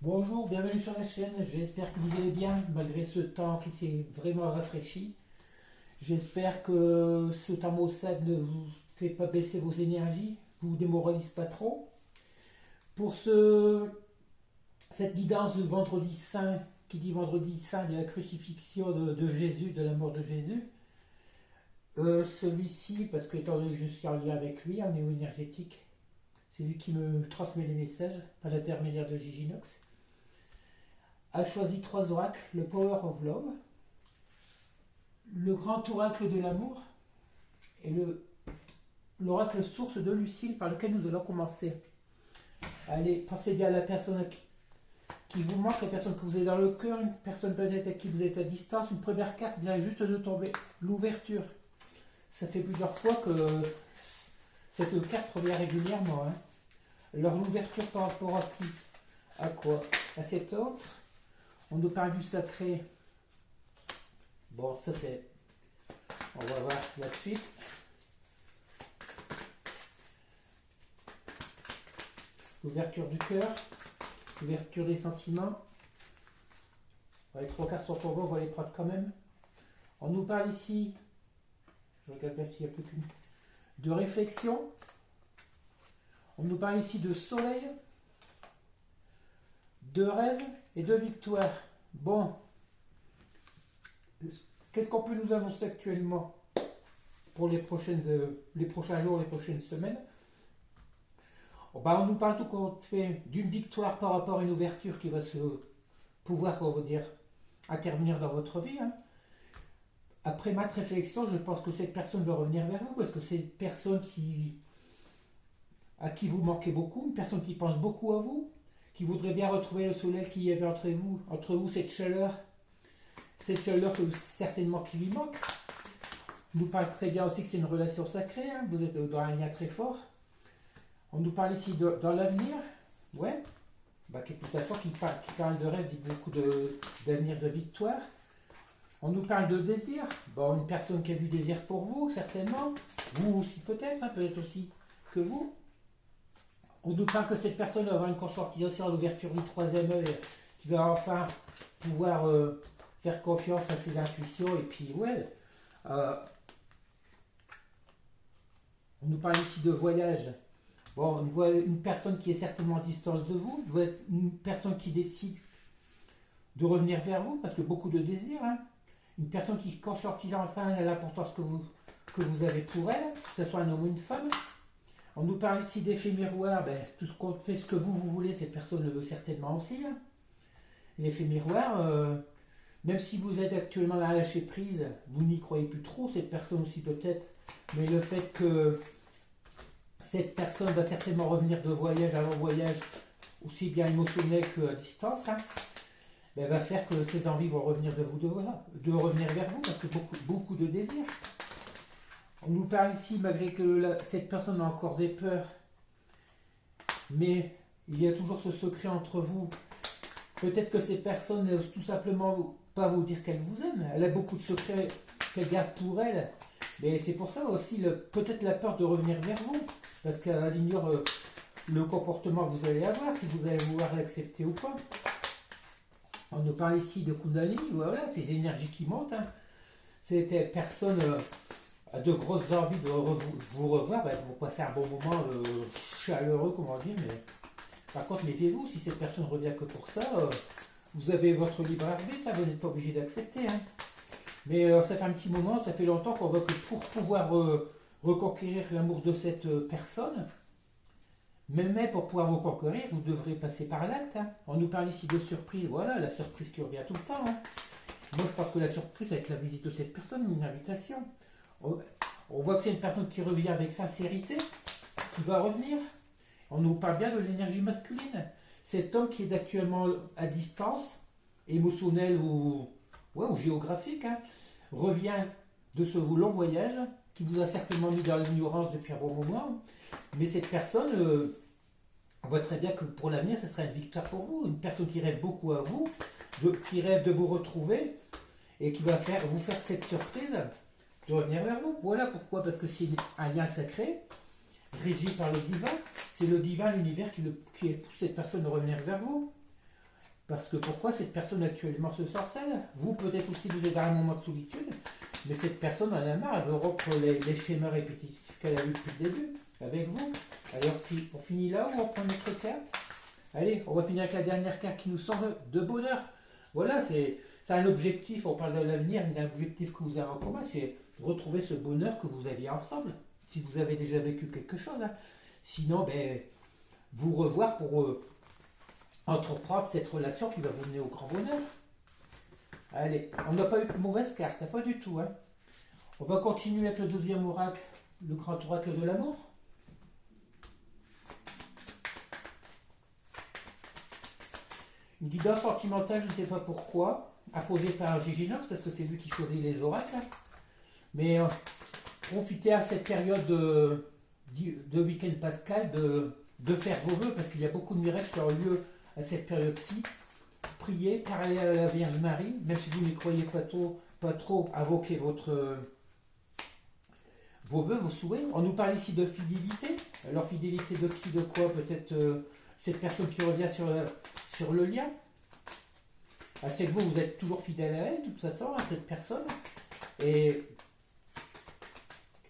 Bonjour, bienvenue sur la chaîne. J'espère que vous allez bien malgré ce temps qui s'est vraiment rafraîchi. J'espère que ce temps maussade ne vous fait pas baisser vos énergies, vous démoralise pas trop. Pour cette guidance de vendredi saint, qui dit vendredi saint de la crucifixion de Jésus, de la mort de Jésus, celui-ci, parce que étant donné que je suis en lien avec lui, au niveau énergétique, c'est lui qui me transmet les messages par l'intermédiaire de Giginox, a choisi trois oracles: le Power of Love, le Grand Oracle de l'amour et l'oracle source de Lucille par lequel nous allons commencer. Allez, pensez bien à la personne qui vous manque, la personne que vous avez dans le cœur, une personne peut-être à qui vous êtes à distance. Une première carte vient juste de tomber, l'ouverture. Ça fait plusieurs fois que cette carte revient régulièrement. Alors l'ouverture par rapport à qui? À quoi? À cet autre? On nous parle du sacré. Bon, ça c'est... On va voir la suite. L'ouverture du cœur, l'ouverture des sentiments. Les trois cartes sont pour vous, on va les prendre quand même. On nous parle ici, je regarde bien s'il n'y a plus qu'une, de réflexion. On nous parle ici de soleil, de rêve et de victoire. Bon, qu'est-ce qu'on peut nous annoncer actuellement pour les prochains jours, les prochaines semaines? On nous parle tout compte fait d'une victoire par rapport à une ouverture qui va se pouvoir, on va dire, intervenir dans votre vie. Après ma réflexion, je pense que cette personne va revenir vers vous parce que c'est une personne à qui vous manquez beaucoup, une personne qui pense beaucoup à vous, qui voudrait bien retrouver le soleil qu'il y avait entre vous cette chaleur que certainement qui lui manque. On nous parle très bien aussi que c'est une relation sacrée, vous êtes dans un lien très fort. On nous parle ici dans l'avenir, ouais, de toute façon qui parle de rêve, dit beaucoup d'avenir, de victoire. On nous parle de désir, bon, une personne qui a du désir pour vous, certainement, vous aussi peut-être, peut-être aussi que vous. On nous parle que cette personne va avoir une conscientisation à l'ouverture du troisième œil, qui va enfin pouvoir faire confiance à ses intuitions, et puis ouais, on nous parle ici de voyage. Bon, on voit une personne qui est certainement à distance de vous, une personne qui décide de revenir vers vous, parce que beaucoup de désirs, une personne qui conscientise enfin l'importance que vous avez pour elle, que ce soit un homme ou une femme. On nous parle ici d'effet miroir, tout ce qu'on fait, ce que vous voulez, cette personne le veut certainement aussi. L'effet miroir, même si vous êtes actuellement à lâcher prise, vous n'y croyez plus trop, cette personne aussi peut-être, mais le fait que cette personne va certainement revenir de voyage à long voyage, aussi bien émotionnel qu'à distance, va faire que ses envies vont revenir de revenir vers vous, parce que beaucoup de désirs. On nous parle ici, malgré que cette personne a encore des peurs, mais il y a toujours ce secret entre vous. Peut-être que ces personnes n'osent tout simplement pas vous dire qu'elle vous aime. Elle a beaucoup de secrets qu'elle garde pour elle. Mais c'est pour ça aussi peut-être la peur de revenir vers vous. Parce qu'elle ignore le comportement que vous allez avoir, si vous allez vouloir l'accepter ou pas. On nous parle ici de Kundalini, voilà, ces énergies qui montent. Cette personne a de grosses envies de vous revoir, vous passez un bon moment chaleureux, comme on dit, mais par contre, méfiez-vous, si cette personne revient que pour ça, vous avez votre libre arbitre, vous n'êtes pas obligé d'accepter. Mais ça fait un petit moment, ça fait longtemps qu'on voit que pour pouvoir reconquérir l'amour de cette personne, même pour pouvoir vous conquérir, vous devrez passer par l'acte. On nous parle ici de surprise, voilà, la surprise qui revient tout le temps. Moi, je pense que la surprise avec la visite de cette personne, une invitation. On voit que c'est une personne qui revient avec sincérité, qui va revenir. On nous parle bien de l'énergie masculine. Cet homme qui est actuellement à distance, émotionnelle ou géographique, revient de ce long voyage qui vous a certainement mis dans l'ignorance depuis un bon moment. Mais cette personne voit très bien que pour l'avenir, ce sera une victoire pour vous. Une personne qui rêve beaucoup à vous, qui rêve de vous retrouver et qui va vous faire cette surprise de revenir vers vous. Voilà pourquoi, parce que c'est un lien sacré, régi par le divin. C'est le divin, l'univers qui pousse cette personne à revenir vers vous. Parce que pourquoi cette personne actuellement se sorcelle? Vous, peut-être aussi, vous êtes dans un moment de solitude, mais cette personne en a marre, elle veut rompre les schémas répétitifs qu'elle a eu depuis le début, avec vous. Alors, on finit là ou on prend notre carte? Allez, on va finir avec la dernière carte qui nous semble de bonheur. Voilà, c'est un objectif, on parle de l'avenir, mais un objectif que vous avez en commun, c'est retrouver ce bonheur que vous aviez ensemble, si vous avez déjà vécu quelque chose. Hein. Sinon, ben, vous revoir pour entreprendre cette relation qui va vous mener au grand bonheur. Allez, on n'a pas eu de mauvaise carte, pas du tout. Hein. On va continuer avec le deuxième oracle, le grand oracle de l'amour. Une guidance sentimentale, je ne sais pas pourquoi, imposée par Giginox, parce que c'est lui qui choisit les oracles. Mais profitez à cette période de week-end pascal de faire vos vœux, parce qu'il y a beaucoup de miracles qui ont lieu à cette période-ci. Priez, parlez à la Vierge Marie, même si vous n'y croyez pas trop, invoquez vos vœux, vos souhaits. On nous parle ici de fidélité. Alors fidélité de qui, de quoi? Peut-être cette personne qui revient sur le lien. C'est que vous êtes toujours fidèle à elle, de toute façon, à cette personne. Et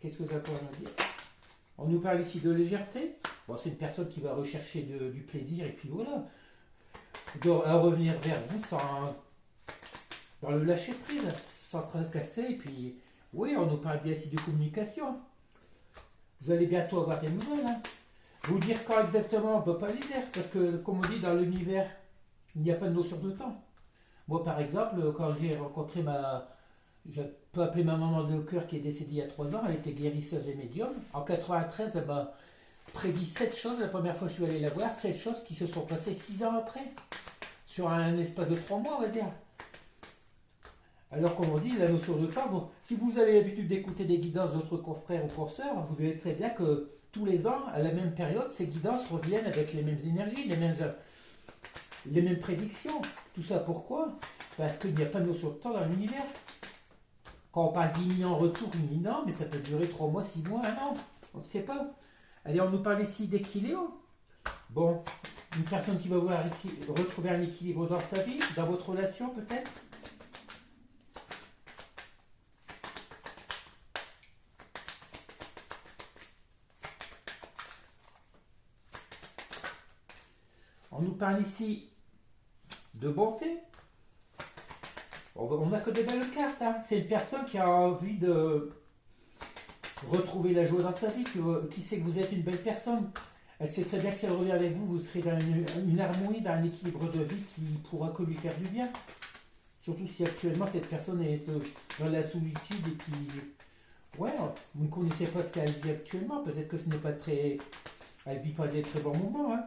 qu'est-ce que ça pourrait nous dire? On nous parle ici de légèreté. Bon, c'est une personne qui va rechercher du plaisir, et puis voilà. À revenir vers vous dans le lâcher prise, sans tracasser. Et puis, oui, on nous parle bien ici de communication. Vous allez bientôt avoir des nouvelles. Hein. Vous dire quand exactement, on ne peut pas les dire, parce que, comme on dit, dans l'univers, il n'y a pas de notion de temps. Moi, par exemple, quand j'ai rencontré je peux appeler ma maman de cœur qui est décédée il y a 3 ans, elle était guérisseuse et médium. En 93, elle m'a prédit 7 choses, la première fois que je suis allé la voir, 7 choses qui se sont passées 6 ans après, sur un espace de 3 mois, on va dire. Alors, comme on dit, la notion de temps, bon, si vous avez l'habitude d'écouter des guidances d'autres confrères ou consoeurs, vous verrez très bien que tous les ans, à la même période, ces guidances reviennent avec les mêmes énergies, les mêmes prédictions. Tout ça pourquoi? Parce qu'il n'y a pas de notion de temps dans l'univers. Quand on parle d'imminent retour, imminent, mais ça peut durer 3 mois, 6 mois, 1 an. On ne sait pas. Allez, on nous parle ici d'équilibre. Bon, une personne qui va vouloir retrouver un équilibre dans sa vie, dans votre relation peut-être. On nous parle ici de bonté. On n'a que des belles cartes. Hein. C'est une personne qui a envie de retrouver la joie dans sa vie, qui sait que vous êtes une belle personne. Elle sait très bien que si elle revient avec vous, vous serez dans une harmonie, dans un équilibre de vie qui pourra que lui faire du bien. Surtout si actuellement cette personne est dans la solitude et puis... Ouais, vous ne connaissez pas ce qu'elle vit actuellement. Peut-être que ce n'est pas très... Elle ne vit pas des très bons moments. Hein.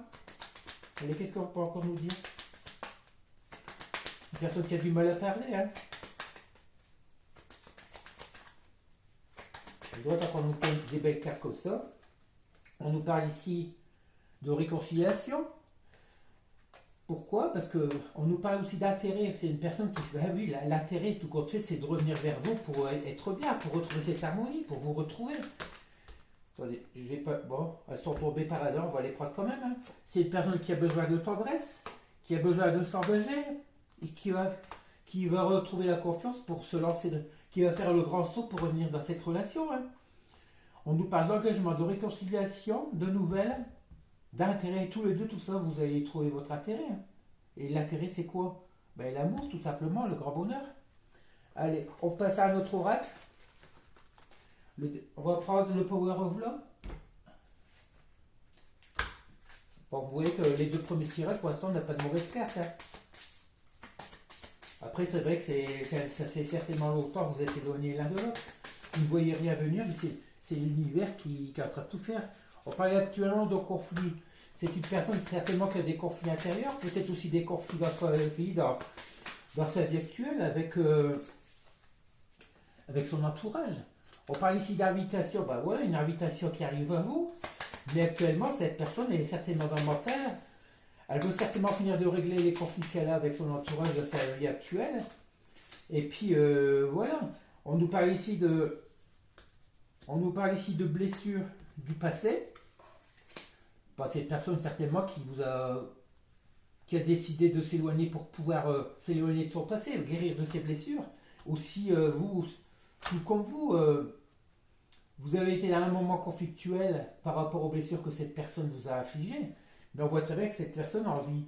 Allez, qu'est-ce qu'on peut encore nous dire? Une personne qui a du mal à parler. Hein. Elle doit encore nous donner des belles cartes comme ça. On nous parle ici de réconciliation. Pourquoi? Parce qu'on nous parle aussi d'intérêt. C'est une personne qui... Ben oui, l'intérêt, tout compte fait, c'est de revenir vers vous pour être bien, pour retrouver cette harmonie, pour vous retrouver. Attendez, j'ai pas... Bon, elles sont tombées par hasard, on va les prendre quand même. Hein. C'est une personne qui a besoin de tendresse, qui a besoin de s'engager, et qui va retrouver la confiance pour se lancer, qui va faire le grand saut pour revenir dans cette relation. Hein. On nous parle d'engagement, de réconciliation, de nouvelles, d'intérêt, tous les deux, tout ça, vous allez trouver votre intérêt. Hein. Et l'intérêt, c'est quoi? Ben, l'amour, tout simplement, le grand bonheur. Allez, on passe à notre oracle. On va prendre le Power of Love. Bon, vous voyez que les 2 premiers tirages, pour l'instant, on n'a pas de mauvaise carte. Hein. Après, c'est vrai que ça fait certainement longtemps que vous êtes éloignés l'un de l'autre. Vous ne voyez rien venir, mais c'est l'univers qui est en train de tout faire. On parle actuellement de conflits. C'est une personne certainement qui a des conflits intérieurs, peut-être aussi des conflits dans son vie, dans sa vie actuelle, avec son entourage. On parle ici d'invitation, ben voilà, une invitation qui arrive à vous, mais actuellement, cette personne est certainement dans le mental. Elle veut certainement finir de régler les conflits qu'elle a avec son entourage dans sa vie actuelle. Et puis, voilà, on nous parle ici de blessures du passé. Ben, c'est une personne certainement qui vous a qui a décidé de s'éloigner pour pouvoir s'éloigner de son passé, guérir de ses blessures. Aussi, vous, tout comme vous, vous avez été dans un moment conflictuel par rapport aux blessures que cette personne vous a affligées. Mais on voit très bien que cette personne a envie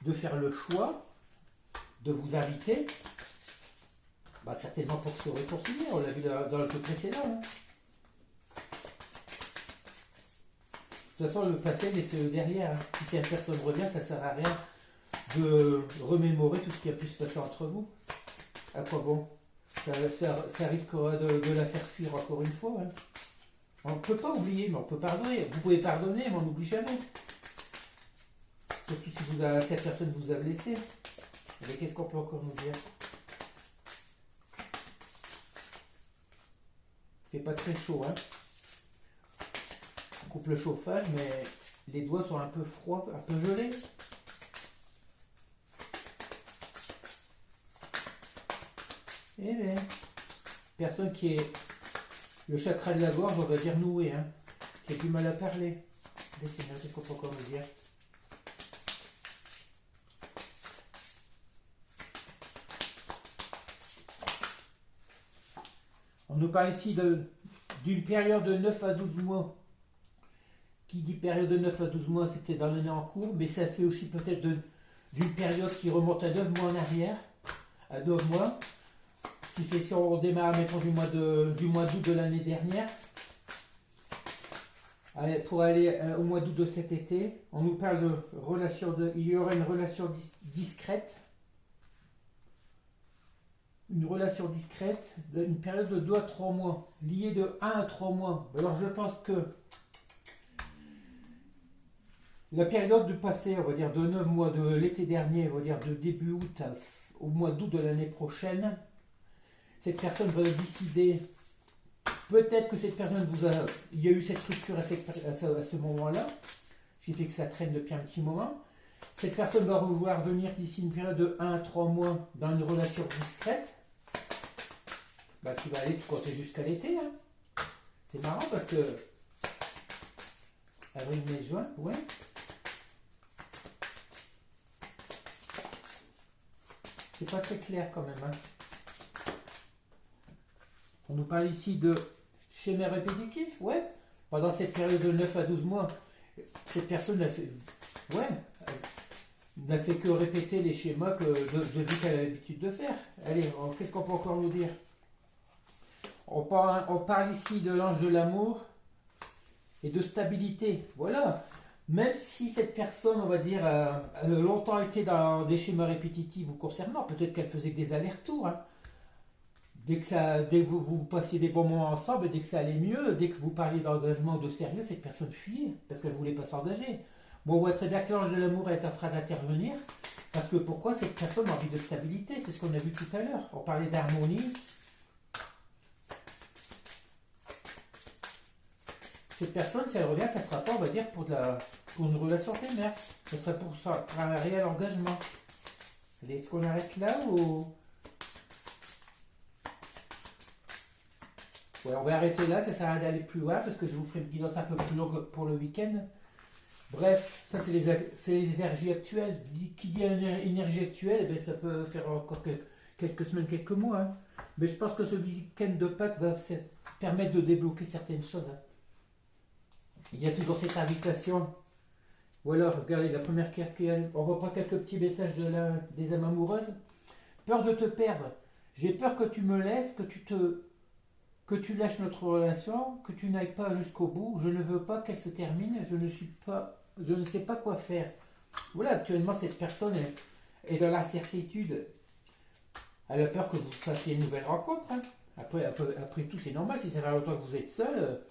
de faire le choix de vous inviter, certainement pour se réconcilier. On l'a vu dans le jeu précédent. Hein. De toute façon, le passé, laissez-le derrière. Hein. Si cette personne revient, ça ne sert à rien de remémorer tout ce qui a pu se passer entre vous. À quoi bon? Ça risquera de la faire fuir encore une fois. Hein. On ne peut pas oublier, mais on peut pardonner. Vous pouvez pardonner, mais on n'oublie jamais. Surtout si cette personne vous a blessé. Mais qu'est-ce qu'on peut encore nous dire? Il fait pas très chaud, hein. On coupe le chauffage, mais les doigts sont un peu froids, un peu gelés. Eh bien, personne qui est le chakra de la gorge, on va dire noué, hein, qui a du mal à parler. Laissez-moi, qu'est-ce qu'on peut encore nous dire? On nous parle ici d'une période de 9 à 12 mois. Qui dit période de 9 à 12 mois, c'était dans l'année en cours, mais ça fait aussi peut-être d'une période qui remonte à 9 mois en arrière, à 9 mois, qui fait si on démarre mettons du mois d'août de l'année dernière, pour aller au mois d'août de cet été, on nous parle de relation il y aura une relation discrète, une période de 2 à 3 mois, liée de 1 à 3 mois. Alors je pense que la période de passé, on va dire de 9 mois de l'été dernier, on va dire de début août au mois d'août de l'année prochaine, cette personne va décider, peut-être que cette personne il y a eu cette rupture à ce moment-là, ce qui fait que ça traîne depuis un petit moment. Cette personne va vouloir venir d'ici une période de 1 à 3 mois dans une relation discrète, qui va aller tout compter jusqu'à l'été. Hein. C'est marrant parce que avril, mai, juin, ouais. C'est pas très clair quand même. Hein. On nous parle ici de schéma répétitif, ouais. Pendant cette période de 9 à 12 mois, cette personne n'a fait, n'a fait que répéter les schémas de vie qu'elle a l'habitude de faire. Allez, qu'est-ce qu'on peut encore nous dire? On parle ici de l'ange de l'amour et de stabilité. Voilà. Même si cette personne, on va dire, a longtemps été dans des schémas répétitifs vous concernant, peut-être qu'elle faisait des allers-retours. Hein. Dès que vous passiez des bons moments ensemble, dès que ça allait mieux, dès que vous parliez d'engagement, de sérieux, cette personne fuyait parce qu'elle ne voulait pas s'engager. Bon, on voit très bien que l'ange de l'amour est en train d'intervenir parce que pourquoi cette personne a envie de stabilité? C'est ce qu'on a vu tout à l'heure. On parlait d'harmonie. Cette personne, si elle revient, ça ne sera pas, on va dire, pour une relation primaire. Ce serait pour un réel engagement. Est-ce qu'on arrête là ou... Ouais, on va arrêter là, ça sert à rien d'aller plus loin parce que je vous ferai une guidance un peu plus longue pour le week-end. Bref, ça c'est les énergies actuelles. Qui dit énergie actuelle, ça peut faire encore quelques semaines, quelques mois. Hein. Mais je pense que ce week-end de Pâques va permettre de débloquer certaines choses. Hein. Il y a toujours cette invitation. Voilà, regardez la première carte. On reprend quelques petits messages des âmes amoureuses. Peur de te perdre. J'ai peur que tu me laisses, que tu lâches notre relation, que tu n'ailles pas jusqu'au bout. Je ne veux pas qu'elle se termine. Je ne sais pas quoi faire. Voilà, actuellement cette personne est dans l'incertitude. Elle a peur que vous fassiez une nouvelle rencontre. Hein. Après tout, c'est normal. Si ça fait longtemps que vous êtes seul.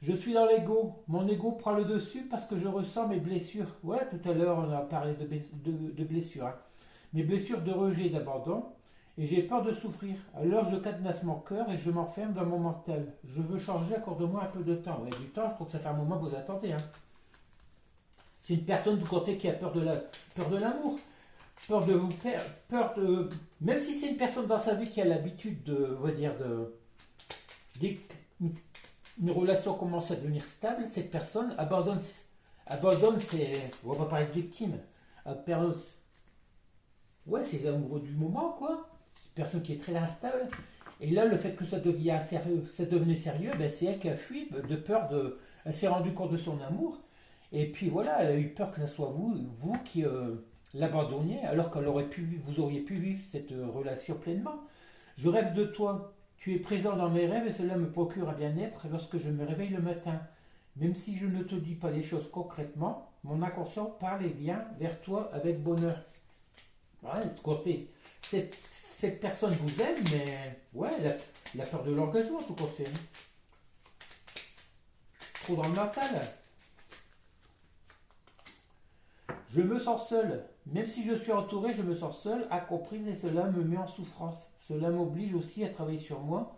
Je suis dans l'ego. Mon ego prend le dessus parce que je ressens mes blessures. Voilà, tout à l'heure, on a parlé de blessures. Hein. Mes blessures de rejet, d'abandon. Et j'ai peur de souffrir. Alors je cadenasse mon cœur et je m'enferme dans mon mental. Je veux changer, accorde-moi un peu de temps. Ouais, du temps, je crois que ça fait un moment que vous attendez. Hein. C'est une personne du côté qui a peur de l'amour. Peur de vous perdre. Même si c'est une personne dans sa vie qui a l'habitude dès qu'une relation commence à devenir stable, cette personne abandonne on va pas parler de victime, perdre. Ouais, c'est amoureux du moment, quoi. C'est une personne qui est très instable. Et là, le fait que ça devient sérieux, ça devenait sérieux, ben, c'est elle qui a fui de peur de. Elle s'est rendue compte de son amour. Et puis voilà, elle a eu peur que ce soit vous qui l'abandonniez, alors qu'elle aurait pu, vous auriez pu vivre cette relation pleinement. Je rêve de toi. Tu es présent dans mes rêves et cela me procure un bien-être lorsque je me réveille le matin. Même si je ne te dis pas les choses concrètement, mon inconscient parle et vient vers toi avec bonheur. Ouais, tout compte fait, cette personne vous aime, mais ouais, elle a peur de l'engagement, tout compte fait. Trop dans le mental. Je me sens seul. Même si je suis entouré, je me sens seul, incomprise et cela me met en souffrance. Cela m'oblige aussi à travailler sur moi.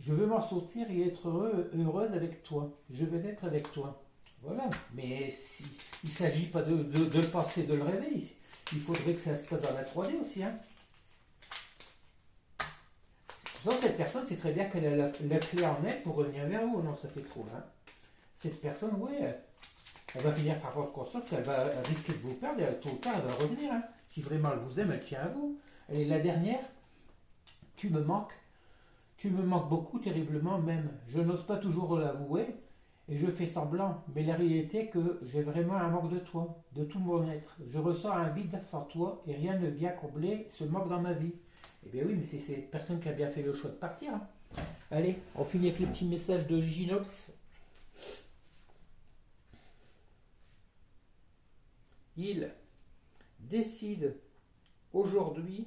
Je veux m'en sortir et être heureuse avec toi. Je veux être avec toi. Voilà. Mais si, il ne s'agit pas de le penser, de le rêver. Il faudrait que ça se passe dans la 3D aussi. Hein. Sans cette personne, c'est très bien qu'elle a la clé en main pour revenir vers vous. Non, ça fait trop. Hein. Cette personne, oui, elle va finir par prendre conscience qu'elle va risquer de vous perdre. Et tôt ou tard, elle va revenir. Hein. Si vraiment elle vous aime, elle tient à vous. Elle est la dernière. Tu me manques. Tu me manques beaucoup, terriblement même. Je n'ose pas toujours l'avouer, et je fais semblant, mais la réalité est que j'ai vraiment un manque de toi, de tout mon être. Je ressens un vide sans toi, et rien ne vient combler ce manque dans ma vie. Eh bien oui, mais c'est cette personne qui a bien fait le choix de partir. Hein. Allez, on finit avec le petit message de Ginox. Il décide aujourd'hui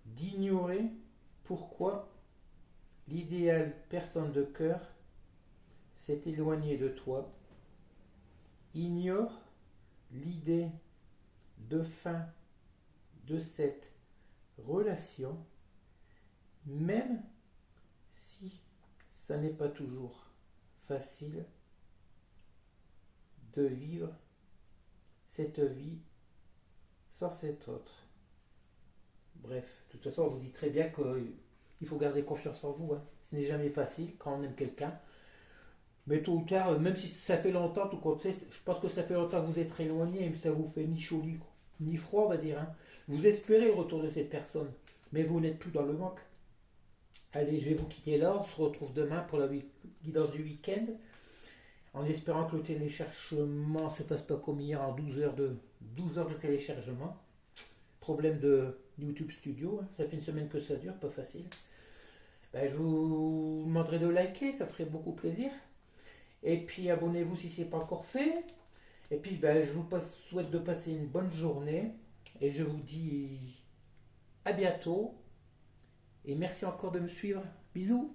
d'ignorer pourquoi l'idéal personne de cœur s'est éloigné de toi, ignore l'idée de fin de cette relation, même si ça n'est pas toujours facile de vivre cette vie sans cet autre. Bref, de toute façon, on vous dit très bien qu'il faut garder confiance en vous. Hein. Ce n'est jamais facile quand on aime quelqu'un. Mais tôt ou tard, même si ça fait longtemps, tout compte fait, je pense que ça fait longtemps que vous êtes éloigné, mais ça vous fait ni chaud ni froid, on va dire. Hein. Vous espérez le retour de cette personne, mais vous n'êtes plus dans le manque. Allez, je vais vous quitter là. On se retrouve demain pour la guidance du week-end, en espérant que le téléchargement se fasse pas comme hier en 12 heures de téléchargement. Problème de YouTube Studio, hein. Ça fait une semaine que ça dure, pas facile. Ben, je vous demanderai de liker, ça ferait beaucoup plaisir. Et puis abonnez-vous si ce n'est pas encore fait. Et puis ben, je vous souhaite de passer une bonne journée. Et je vous dis à bientôt. Et merci encore de me suivre. Bisous.